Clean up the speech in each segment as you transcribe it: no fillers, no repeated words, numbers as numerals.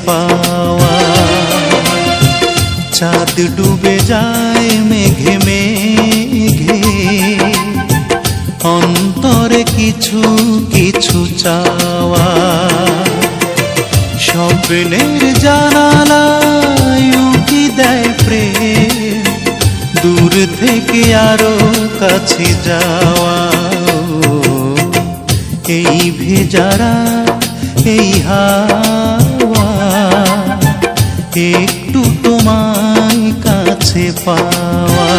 পাওয়া। চাঁদ ডুবে যায় মেঘে মেঘে, অন্তরে কিছু কিছু চাওয়া। স্বপ্নের জানালায় উঁকি দেয় প্রেম, দূর থেকে আরো কাছে যাওয়া। এই ভেজারা এই হাওয়া, একটু তোমায় কাছে পাওয়া।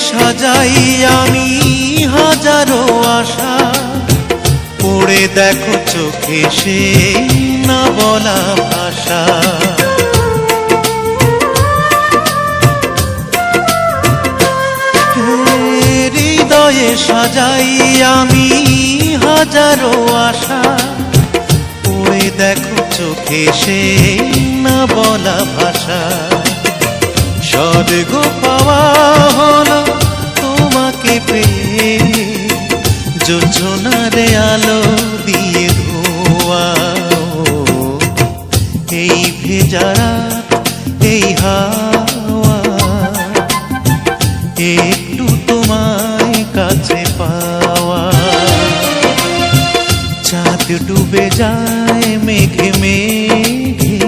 সাজাই আমি হাজারো আশা, পড়ে দেখো চোখে সে না বলা ভাষা। হৃদয়ে সাজাই আমি হাজারো আশা, পড়ে দেখো চোখে সে না বলা ভাষা। স্বর্গ পাওয়া হলো তোমাকে পেয়ে, যোজনারে আলো দিয়ে ধোয়া। এই ভেজারা এই হাওয়া, একটু তোমায় কাছে পাওয়া। চাঁদ ডুবে যায় মেঘে মেঘে,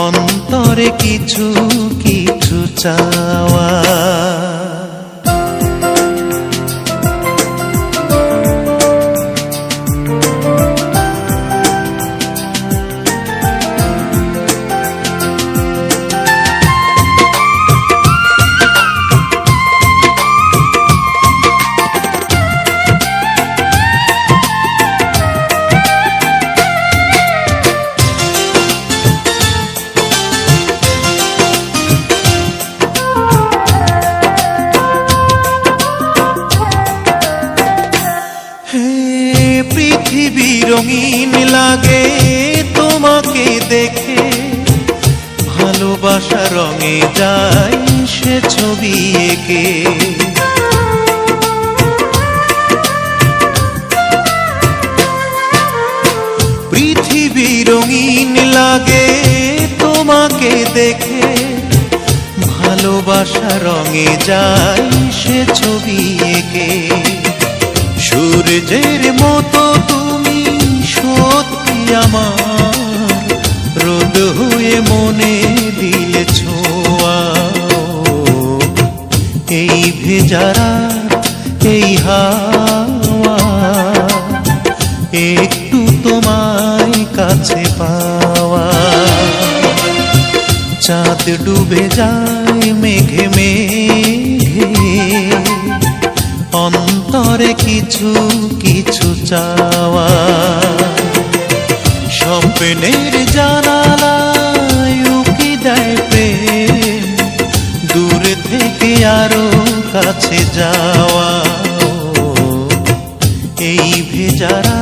অন্তরে কিছু কিছু চাওয়া। পৃথিবী রঙিন লাগে তোমাকে দেখে, ভালোবাসা রঙে যায় সে ছবি এঁকে। পৃথিবী রঙিন লাগে তোমাকে দেখে, ভালোবাসা রঙে যায় সে ছবি এঁকে। সূর্যের মতো তুমি সত্যি আমার, রোদ হয়ে মনে দিলে ছোঁয়া। এই ভেজারা এই হাওয়া, একটু তোমায় কাছে পাওয়া। চাঁদ ডুবে যায় মেঘে মেঘে, অন্তরে কিছু কিছু চাওয়া। স্বপ্নের জানালায় উঁকি দেয় প্রেম, দূর থেকে আরো কাছে যাওয়া। এই ভেজারা